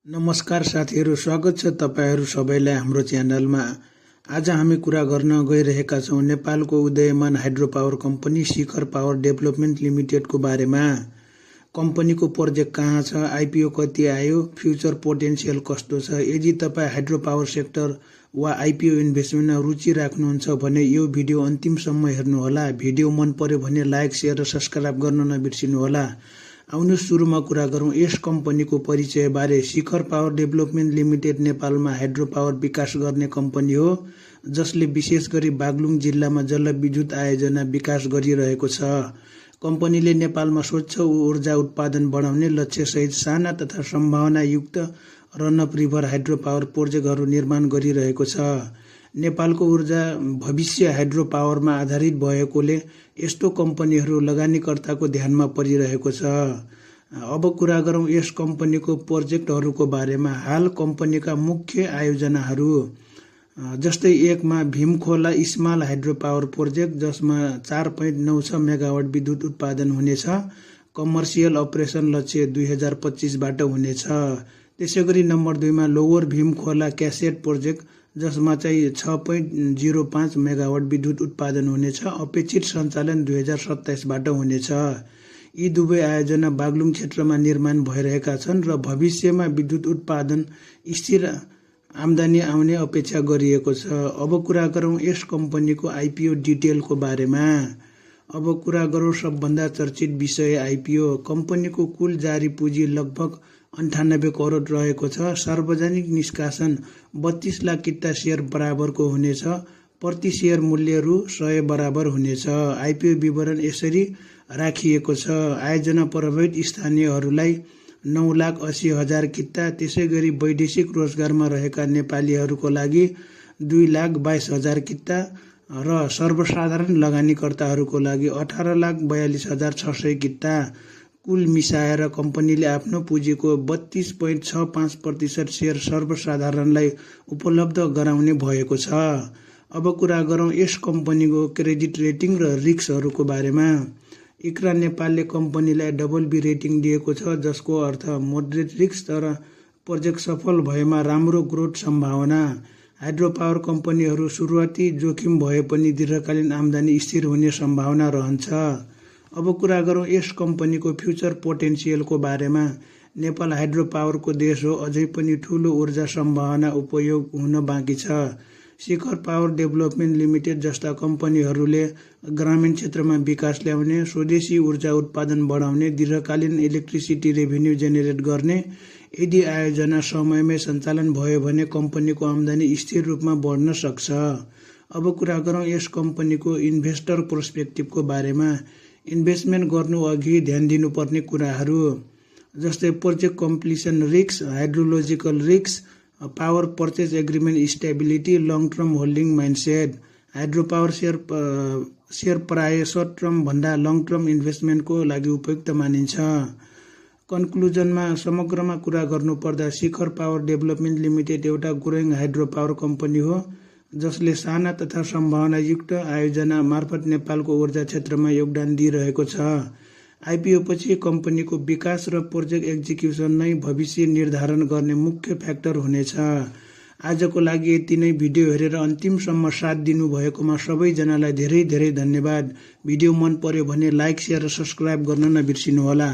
नमस्कार साथीहरू, स्वागत छ तपाईहरू सबैलाई हाम्रो च्यानलमा। आज हामी कुरा गर्न गइरहेका छौं नेपालको उदयमान हाइड्रो पावर कम्पनी शिखर पावर डेभलपमेन्ट लिमिटेडको बारेमा। कम्पनीको प्रोजेक्ट कहाँ छ, आईपीओ कति आयो, फ्युचर पोटेन्शियल कस्तो छ। यदि तपाई हाइड्रो पावर सेक्टर वा आईपीओ इन्भेस्टमेन्टमा रुचि राख्नुहुन्छ भने यो भिडियो अन्तिमसम्म हेर्नुहोला। भिडियो मन पर्यो भने लाइक, शेयर र सब्स्क्राइब गर्न नबिर्सिनुहोला। आउनु सुरुमा कुरा गरौं यस कम्पनीको परिचय बारे। शिखर पावर डेभलपमेन्ट लिमिटेड नेपालमा हाइड्रो पावर विकास गर्ने कम्पनी हो, जसले विशेष गरी बागलुङ जिल्लामा जलविद्युत आयोजना विकास गरिरहेको छ। कम्पनीले नेपालमा स्वच्छ ऊर्जा उत्पादन बढाउने लक्ष्यसहित साना तथा सम्भावनायुक्त रनअप रिभर हाइड्रो पावर प्रोजेक्टहरू निर्माण गरिरहेको छ। नेपालको ऊर्जा भविष्य हाइड्रो पावरमा आधारित भएकोले यस्तो कम्पनीहरू लगानीकर्ताको ध्यानमा परिरहेको छ। अब कुरा गरौं यस कम्पनीको प्रोजेक्टहरूको बारेमा। हाल कम्पनीका मुख्य आयोजनाहरू जस्तै 1 मा भीमखोला स्मल हाइड्रो पावर प्रोजेक्ट, जसमा 4.96 मेगावाट विद्युत उत्पादन हुनेछ। कमर्सियल अपरेसन लक्ष्य 2025 बाट हुनेछ। त्यसैगरी नम्बर 2 मा लोवर भीमखोला क्यासेट प्रोजेक्ट, जसमा चाहिँ 6.05 मेगावाट विद्युत उत्पादन हुनेछ। अपेक्षित सञ्चालन 2027 बाट हुनेछ। यी दुवै आयोजना बागलुङ क्षेत्रमा निर्माण भइरहेका छन् र भविष्यमा विद्युत उत्पादन स्थिर आम्दानी आउने अपेक्षा गरिएको छ। अब कुरा गरौं यस कम्पनीको आईपीओ डिटेलको बारेमा। अब कुरा गरौं सबभन्दा चर्चित विषय आईपीओ। कम्पनीको कुल जारी पुँजी लगभग 98 करोड रहेको छ। सार्वजनिक निष्कासन 32 लाख किता शेयर बराबरको हुनेछ। प्रति शेयर मूल्य रु 100 बराबर हुनेछ। आईपीओ विवरण यसरी राखिएको छ। आयोजना प्रभावित स्थानीयहरूलाई 9,80,000 किता, त्यसैगरी वैदेशिक रोजगारमा रहेका नेपालीहरूको लागि 2,22,000 किता र सर्वसाधारण लगानीकर्ताहरूको लागि 18,42,600 किता। कुल मिसाएर कम्पनीले आफ्नो पुँजीको 32.65% शेयर सर्वसाधारणलाई उपलब्ध गराउने भएको छ। अब कुरा गरौं यस कम्पनीको क्रेडिट रेटिङ र रिस्कहरूको बारेमा। इक्रा नेपालले कम्पनीलाई BB रेटिङ दिएको छ, जसको अर्थ मोडरेट रिस्क तर प्रोजेक्ट सफल भएमा राम्रो ग्रोथ सम्भावना। हाइड्रो पावर कम्पनीहरू सुरुवाती जोखिम भए पनि दीर्घकालीन आम्दानी स्थिर हुने सम्भावना रहन्छ। अब कुरा गरौं यस कम्पनीको फ्युचर पोटेन्शियलको बारेमा। नेपाल हाइड्रो पावरको देश हो, अझै पनि ठूलो ऊर्जा सम्भावना उपयोग हुन बाँकी छ। शिखर पावर डेभलपमेन्ट लिमिटेड जस्ता कम्पनीहरूले ग्रामीण क्षेत्रमा विकास ल्याउने, स्वदेशी ऊर्जा उत्पादन बढाउने, दीर्घकालीन इलेक्ट्रिसिटी रेभिन्यू जेनेरेट गर्ने। यदि आयोजना समयमै सञ्चालन भयो भने कम्पनीको आम्दानी स्थिर रूपमा बढ्न सक्छ। अब कुरा गरौं यस कम्पनीको इन्भेस्टर पर्सपेक्टिभको बारेमा। इन्भेस्टमेन्ट गर्नु अघि ध्यान दिनुपर्ने कुराहरू जस्तै project completion risk, hydrological risk, power purchase agreement stability, long term holding mindset. Hydro power share प्राय सर्ट टर्म भन्दा लङ टर्म इन्भेस्टमेन्टको लागि उपयुक्त मानिन्छ। कन्क्लुजनमा समग्रमा कुरा गर्नुपर्दा शिखर पावर डेभलपमेन्ट लिमिटेड एउटा ग्रोइङ हाइड्रो पावर कम्पनी हो, जसले साना तथा सम्भावनायुक्त आयोजना मार्फत नेपालको ऊर्जा क्षेत्रमा योगदान दिइरहेको छ। आईपीओ पछि कम्पनीको विकास र प्रोजेक्ट एक्जिक्युसन नै भविष्य निर्धारण गर्ने मुख्य फ्याक्टर हुनेछ। आजको लागि यति नै। भिडियो हेरेर अन्तिमसम्म साथ दिनुभएकोमा सबैजनालाई धेरै धेरै धन्यवाद। भिडियो मन पर्यो भने लाइक, शेयर र सब्स्क्राइब गर्न नबिर्सिनुहोला।